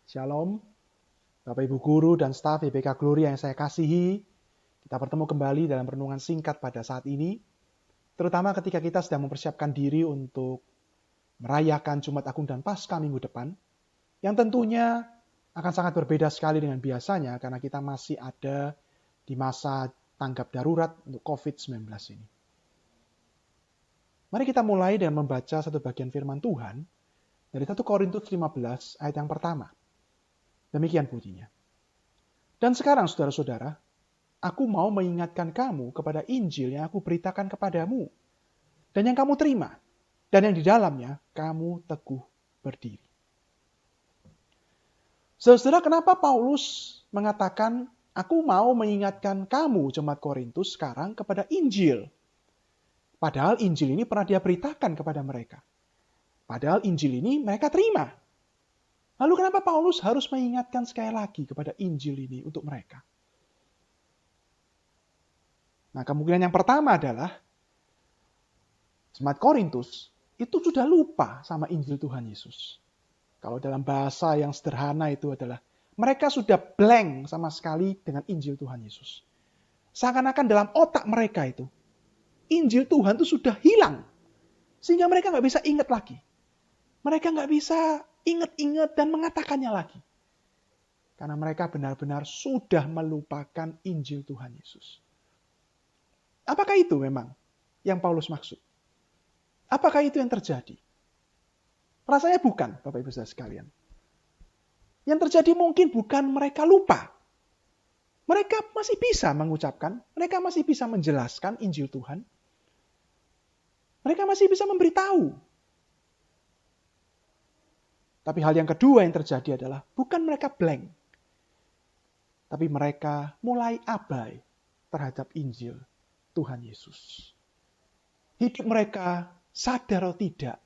Shalom, Bapak Ibu Guru dan staf YPK Gloria yang saya kasihi. Kita bertemu kembali dalam renungan singkat pada saat ini, terutama ketika kita sedang mempersiapkan diri untuk merayakan Jumat Agung dan Paskah minggu depan, yang tentunya akan sangat berbeda sekali dengan biasanya karena kita masih ada di masa tanggap darurat untuk COVID-19 ini. Mari kita mulai dengan membaca satu bagian firman Tuhan dari 1 Korintus 15 ayat yang pertama. Demikian bunyinya. Dan sekarang saudara-saudara, aku mau mengingatkan kamu kepada Injil yang aku beritakan kepadamu, dan yang kamu terima, dan yang di dalamnya kamu teguh berdiri. Saudara, kenapa Paulus mengatakan, aku mau mengingatkan kamu, jemaat Korintus, sekarang kepada Injil? Padahal Injil ini pernah dia beritakan kepada mereka. Padahal Injil ini mereka terima. Lalu kenapa Paulus harus mengingatkan sekali lagi kepada Injil ini untuk mereka? Nah, kemungkinan yang pertama adalah jemaat Korintus itu sudah lupa sama Injil Tuhan Yesus. Kalau dalam bahasa yang sederhana itu adalah mereka sudah blank sama sekali dengan Injil Tuhan Yesus. Seakan-akan dalam otak mereka itu Injil Tuhan itu sudah hilang. Sehingga mereka nggak bisa ingat lagi. Mereka nggak bisa ingat-ingat dan mengatakannya lagi. Karena mereka benar-benar sudah melupakan Injil Tuhan Yesus. Apakah itu memang yang Paulus maksud? Apakah itu yang terjadi? Rasanya bukan, Bapak Ibu Saudara sekalian. Yang terjadi mungkin bukan mereka lupa. Mereka masih bisa mengucapkan, mereka masih bisa menjelaskan Injil Tuhan. Mereka masih bisa memberitahu. Tapi hal yang kedua yang terjadi adalah bukan mereka blank. Tapi mereka mulai abai terhadap Injil Tuhan Yesus. Hidup mereka sadar atau tidak,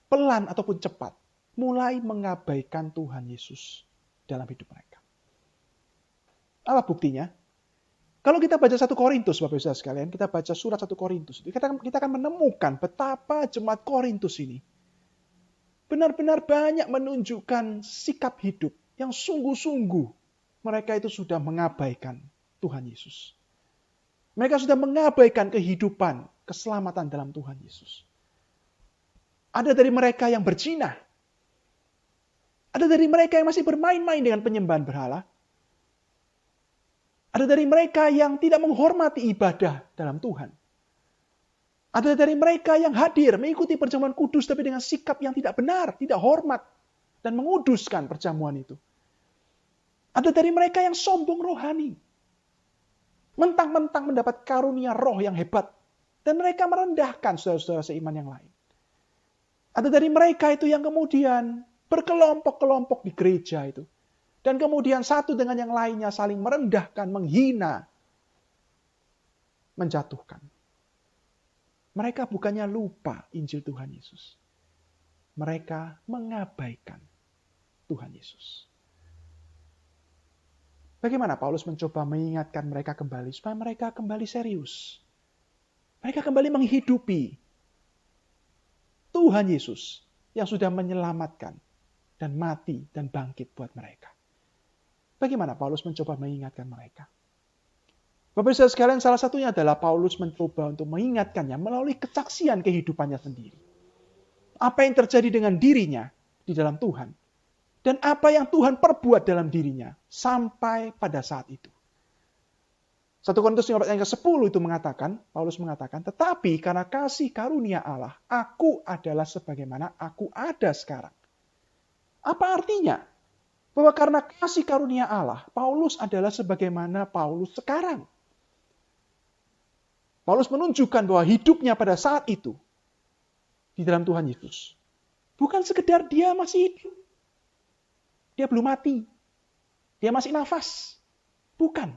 pelan ataupun cepat, mulai mengabaikan Tuhan Yesus dalam hidup mereka. Apa buktinya? Kalau kita baca 1 Korintus, Bapak Ibu Saudara sekalian, kita baca surat 1 Korintus, kita akan menemukan betapa jemaat Korintus ini benar-benar banyak menunjukkan sikap hidup yang sungguh-sungguh mereka itu sudah mengabaikan Tuhan Yesus. Mereka sudah mengabaikan kehidupan, keselamatan dalam Tuhan Yesus. Ada dari mereka yang berzina. Ada dari mereka yang masih bermain-main dengan penyembahan berhala. Ada dari mereka yang tidak menghormati ibadah dalam Tuhan. Ada dari mereka yang hadir mengikuti perjamuan kudus tapi dengan sikap yang tidak benar, tidak hormat, dan menguduskan perjamuan itu. Ada dari mereka yang sombong rohani. Mentang-mentang mendapat karunia roh yang hebat. Dan mereka merendahkan saudara-saudara seiman yang lain. Ada dari mereka itu yang kemudian berkelompok-kelompok di gereja itu. Dan kemudian satu dengan yang lainnya saling merendahkan, menghina, menjatuhkan. Mereka bukannya lupa Injil Tuhan Yesus. Mereka mengabaikan Tuhan Yesus. Bagaimana Paulus mencoba mengingatkan mereka kembali supaya mereka kembali serius. Mereka kembali menghidupi Tuhan Yesus yang sudah menyelamatkan dan mati dan bangkit buat mereka. Bagaimana Paulus mencoba mengingatkan mereka? Bapak Ibu sekalian, salah satunya adalah Paulus mencoba untuk mengingatkannya melalui kesaksian kehidupannya sendiri. Apa yang terjadi dengan dirinya di dalam Tuhan. Dan apa yang Tuhan perbuat dalam dirinya sampai pada saat itu. 1 Korintus 15 ayat ke-10 itu mengatakan, Paulus mengatakan, tetapi karena kasih karunia Allah, aku adalah sebagaimana aku ada sekarang. Apa artinya? Bahwa karena kasih karunia Allah, Paulus adalah sebagaimana Paulus sekarang. Paulus menunjukkan bahwa hidupnya pada saat itu di dalam Tuhan Yesus bukan sekedar dia masih hidup. Dia belum mati. Dia masih nafas. Bukan.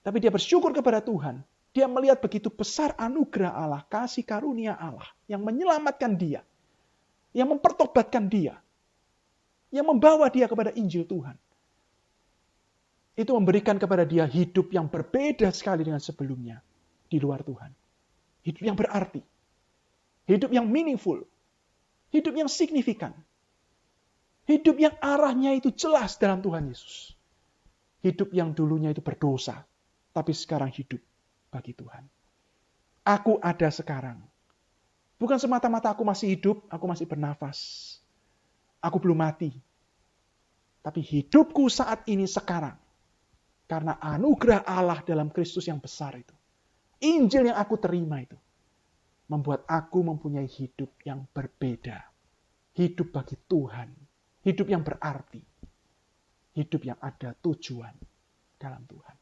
Tapi dia bersyukur kepada Tuhan. Dia melihat begitu besar anugerah Allah, kasih karunia Allah yang menyelamatkan dia, yang mempertobatkan dia, yang membawa dia kepada Injil Tuhan. Itu memberikan kepada dia hidup yang berbeda sekali dengan sebelumnya di luar Tuhan. Hidup yang berarti. Hidup yang meaningful. Hidup yang signifikan. Hidup yang arahnya itu jelas dalam Tuhan Yesus. Hidup yang dulunya itu berdosa, tapi sekarang hidup bagi Tuhan. Aku ada sekarang. Bukan semata-mata aku masih hidup, aku masih bernafas. Aku belum mati. Tapi hidupku saat ini sekarang. Karena anugerah Allah dalam Kristus yang besar itu. Injil yang aku terima itu. Membuat aku mempunyai hidup yang berbeda. Hidup bagi Tuhan. Hidup yang berarti. Hidup yang ada tujuan dalam Tuhan.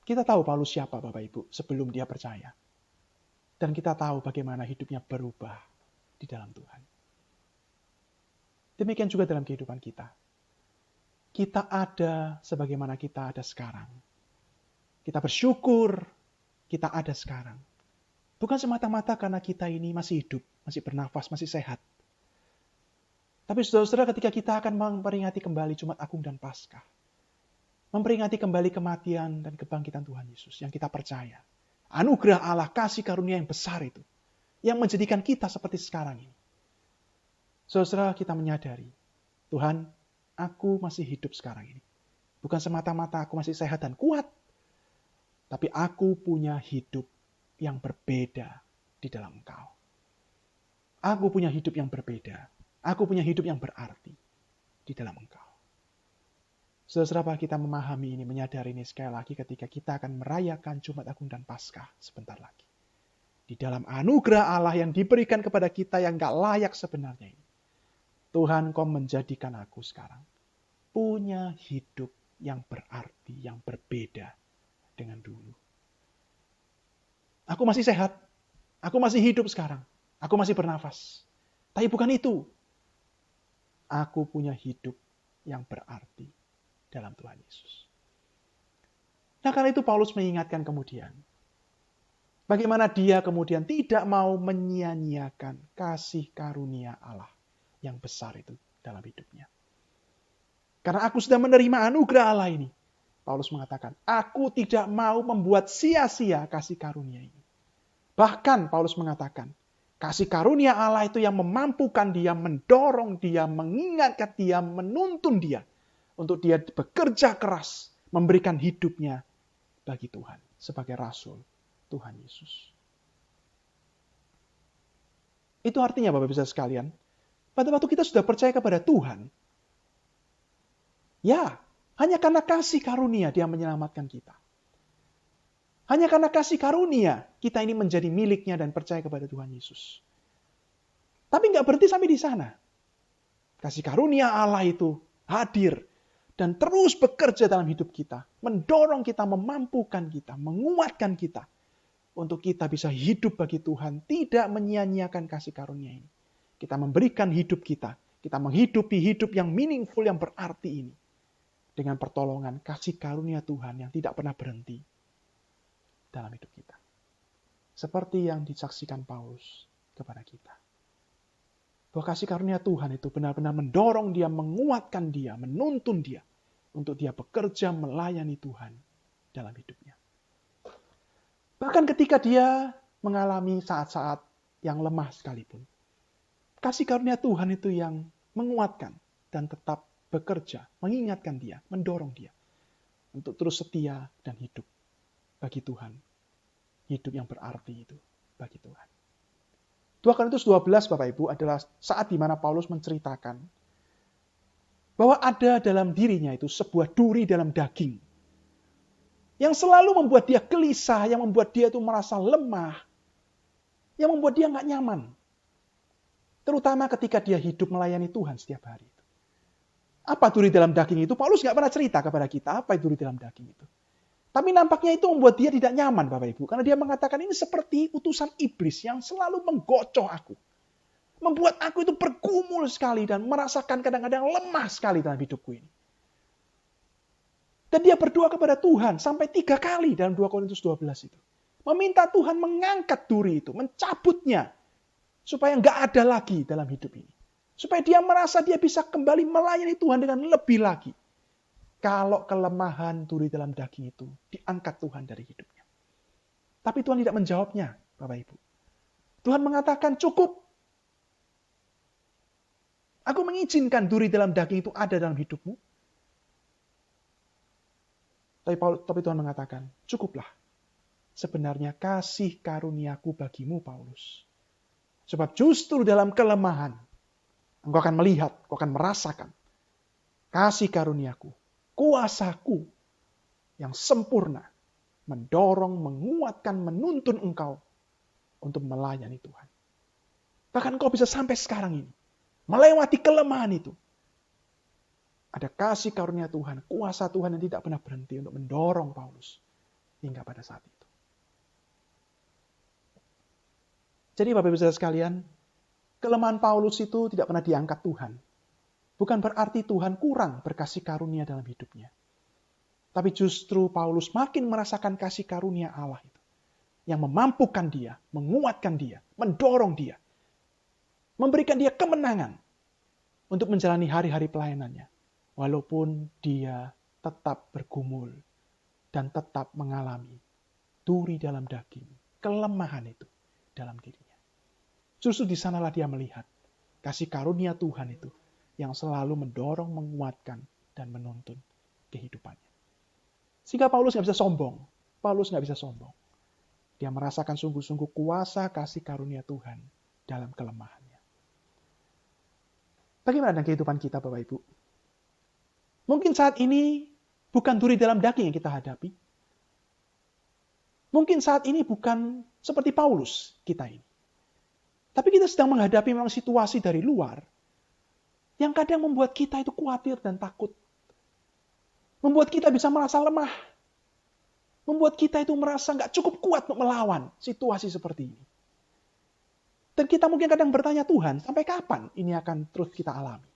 Kita tahu Paulus siapa Bapak Ibu sebelum dia percaya. Dan kita tahu bagaimana hidupnya berubah di dalam Tuhan. Demikian juga dalam kehidupan kita. Kita ada sebagaimana kita ada sekarang. Kita bersyukur kita ada sekarang. Bukan semata-mata karena kita ini masih hidup, masih bernafas, masih sehat. Tapi saudara-saudara, ketika kita akan memperingati kembali Jumat Agung dan Paskah, memperingati kembali kematian dan kebangkitan Tuhan Yesus yang kita percaya. Anugerah Allah, kasih karunia yang besar itu, yang menjadikan kita seperti sekarang ini. Saudara, kita menyadari, Tuhan, aku masih hidup sekarang ini. Bukan semata-mata aku masih sehat dan kuat, tapi aku punya hidup yang berbeda di dalam Engkau. Aku punya hidup yang berbeda. Aku punya hidup yang berarti di dalam Engkau. Saudara, kita memahami ini, menyadari ini sekali lagi ketika kita akan merayakan Jumat Agung dan Paskah sebentar lagi. Di dalam anugerah Allah yang diberikan kepada kita yang gak layak sebenarnya ini. Tuhan, Kau menjadikan aku sekarang punya hidup yang berarti, yang berbeda dengan dulu. Aku masih sehat, aku masih hidup sekarang, aku masih bernafas. Tapi bukan itu. Aku punya hidup yang berarti dalam Tuhan Yesus. Nah, karena itu Paulus mengingatkan kemudian, bagaimana dia kemudian tidak mau menyia-nyiakan kasih karunia Allah yang besar itu dalam hidupnya. Karena aku sudah menerima anugerah Allah ini. Paulus mengatakan, aku tidak mau membuat sia-sia kasih karunia ini. Bahkan Paulus mengatakan, kasih karunia Allah itu yang memampukan dia, mendorong dia, mengingatkan dia, menuntun dia. Untuk dia bekerja keras, memberikan hidupnya bagi Tuhan. Sebagai Rasul Tuhan Yesus. Itu artinya Bapak-Ibu sekalian, pada waktu kita sudah percaya kepada Tuhan, ya, hanya karena kasih karunia dia menyelamatkan kita. Hanya karena kasih karunia kita ini menjadi miliknya dan percaya kepada Tuhan Yesus. Tapi nggak berhenti sampai di sana. Kasih karunia Allah itu hadir dan terus bekerja dalam hidup kita. Mendorong kita, memampukan kita, menguatkan kita. Untuk kita bisa hidup bagi Tuhan, tidak menyia-nyiakan kasih karunia ini. Kita memberikan hidup kita. Kita menghidupi hidup yang meaningful, yang berarti ini. Dengan pertolongan kasih karunia Tuhan yang tidak pernah berhenti dalam hidup kita. Seperti yang disaksikan Paulus kepada kita. Bahwa kasih karunia Tuhan itu benar-benar mendorong dia, menguatkan dia, menuntun dia. Untuk dia bekerja melayani Tuhan dalam hidupnya. Bahkan ketika dia mengalami saat-saat yang lemah sekalipun. Kasih karunia Tuhan itu yang menguatkan dan tetap bekerja, mengingatkan dia, mendorong dia. Untuk terus setia dan hidup bagi Tuhan. Hidup yang berarti itu bagi Tuhan. 2 Korintus 12 Bapak Ibu adalah saat di mana Paulus menceritakan bahwa ada dalam dirinya itu sebuah duri dalam daging. Yang selalu membuat dia gelisah, yang membuat dia itu merasa lemah. Yang membuat dia nggak nyaman. Terutama ketika dia hidup melayani Tuhan setiap hari. Apa duri dalam daging itu? Paulus nggak pernah cerita kepada kita apa duri dalam daging itu. Tapi nampaknya itu membuat dia tidak nyaman Bapak Ibu. Karena dia mengatakan ini seperti utusan iblis yang selalu menggocoh aku. Membuat aku itu bergumul sekali dan merasakan kadang-kadang lemah sekali dalam hidupku ini. Dan dia berdoa kepada Tuhan sampai 3 kali dalam 2 Korintus 12 itu. Meminta Tuhan mengangkat duri itu, mencabutnya. Supaya nggak ada lagi dalam hidup ini. Supaya dia merasa dia bisa kembali melayani Tuhan dengan lebih lagi. Kalau kelemahan duri dalam daging itu diangkat Tuhan dari hidupnya. Tapi Tuhan tidak menjawabnya, Bapak Ibu. Tuhan mengatakan cukup, mengizinkan duri dalam daging itu ada dalam hidupmu. Tapi Tuhan mengatakan, cukuplah. Sebenarnya kasih karuniaku bagimu, Paulus. Sebab justru dalam kelemahan, engkau akan melihat, engkau akan merasakan kasih karuniaku, kuasaku yang sempurna, mendorong, menguatkan, menuntun engkau untuk melayani Tuhan. Bahkan engkau bisa sampai sekarang ini, melewati kelemahan itu. Ada kasih karunia Tuhan, kuasa Tuhan yang tidak pernah berhenti untuk mendorong Paulus hingga pada saat itu. Jadi Bapak Ibu Saudara sekalian, kelemahan Paulus itu tidak pernah diangkat Tuhan. Bukan berarti Tuhan kurang berkasih karunia dalam hidupnya. Tapi justru Paulus makin merasakan kasih karunia Allah itu. Yang memampukan dia, menguatkan dia, mendorong dia. Memberikan dia kemenangan untuk menjalani hari-hari pelayanannya. Walaupun dia tetap bergumul dan tetap mengalami duri dalam daging, kelemahan itu dalam dirinya. Justru di sanalah dia melihat kasih karunia Tuhan itu yang selalu mendorong, menguatkan, dan menuntun kehidupannya. Sehingga Paulus nggak bisa sombong. Paulus nggak bisa sombong. Dia merasakan sungguh-sungguh kuasa kasih karunia Tuhan dalam kelemahannya. Bagaimana dengan kehidupan kita, Bapak Ibu? Mungkin saat ini bukan duri dalam daging yang kita hadapi. Mungkin saat ini bukan seperti Paulus kita ini. Tapi kita sedang menghadapi memang situasi dari luar yang kadang membuat kita itu khawatir dan takut. Membuat kita bisa merasa lemah. Membuat kita itu merasa nggak cukup kuat untuk melawan situasi seperti ini. Dan kita mungkin kadang bertanya, Tuhan, sampai kapan ini akan terus kita alami?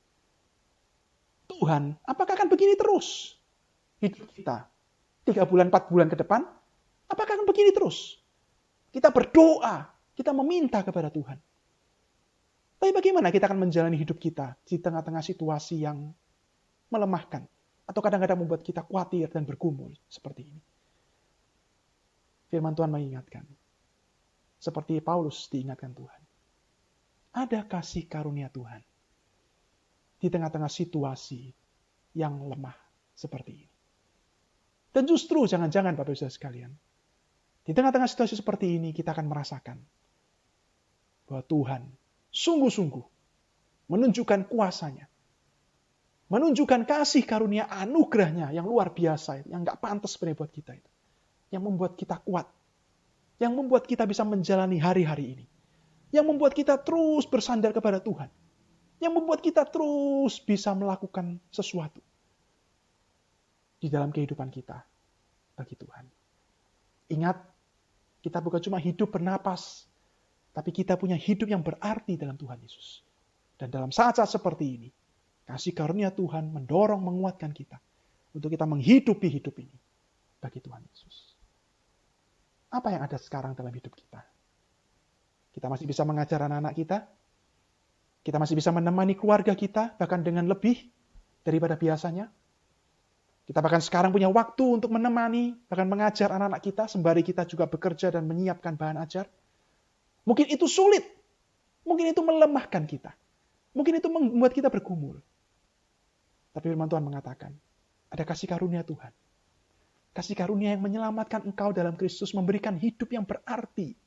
Tuhan, apakah akan begini terus hidup kita? 3 bulan, 4 bulan ke depan? Apakah akan begini terus? Kita berdoa, kita meminta kepada Tuhan. Tapi bagaimana kita akan menjalani hidup kita di tengah-tengah situasi yang melemahkan? Atau kadang-kadang membuat kita khawatir dan bergumul seperti ini. Firman Tuhan mengingatkan. Seperti Paulus diingatkan Tuhan. Ada kasih karunia Tuhan. Di tengah-tengah situasi yang lemah seperti ini. Dan justru jangan-jangan Bapak Ibu sekalian. Di tengah-tengah situasi seperti ini kita akan merasakan. Bahwa Tuhan sungguh-sungguh menunjukkan kuasanya. Menunjukkan kasih karunia anugerahnya yang luar biasa. Yang gak pantas sebenarnya buat kita itu. Yang membuat kita kuat. Yang membuat kita bisa menjalani hari-hari ini. Yang membuat kita terus bersandar kepada Tuhan. Yang membuat kita terus bisa melakukan sesuatu. Di dalam kehidupan kita. Bagi Tuhan. Ingat, kita bukan cuma hidup bernapas. Tapi kita punya hidup yang berarti dalam Tuhan Yesus. Dan dalam saat-saat seperti ini. Kasih karunia Tuhan mendorong, menguatkan kita. Untuk kita menghidupi hidup ini. Bagi Tuhan Yesus. Apa yang ada sekarang dalam hidup kita? Kita masih bisa mengajar anak-anak kita. Kita masih bisa menemani keluarga kita. Bahkan dengan lebih daripada biasanya. Kita bahkan sekarang punya waktu untuk menemani. Bahkan mengajar anak-anak kita. Sembari kita juga bekerja dan menyiapkan bahan ajar. Mungkin itu sulit. Mungkin itu melemahkan kita. Mungkin itu membuat kita bergumul. Tapi firman Tuhan mengatakan. Ada kasih karunia Tuhan. Kasih karunia yang menyelamatkan engkau dalam Kristus. Memberikan hidup yang berarti.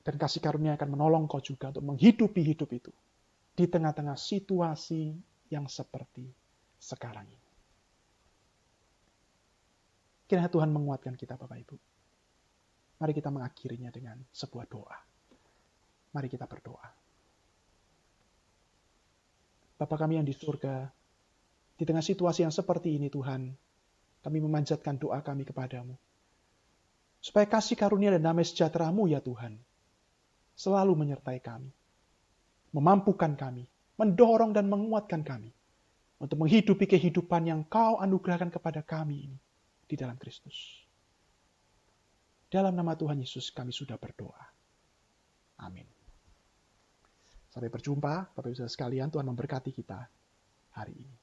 Dan kasih karunia akan menolong kau juga untuk menghidupi hidup itu. Di tengah-tengah situasi yang seperti sekarang ini. Kiranya Tuhan menguatkan kita Bapak Ibu. Mari kita mengakhirinya dengan sebuah doa. Mari kita berdoa. Bapa kami yang di surga, di tengah situasi yang seperti ini Tuhan, kami memanjatkan doa kami kepadamu. Supaya kasih karunia dan damai sejahtera-Mu ya Tuhan, selalu menyertai kami. Memampukan kami, mendorong dan menguatkan kami. Untuk menghidupi kehidupan yang Kau anugerahkan kepada kami ini di dalam Kristus. Dalam nama Tuhan Yesus kami sudah berdoa. Amin. Sampai berjumpa, Bapak Ibu sekalian, Tuhan memberkati kita hari ini.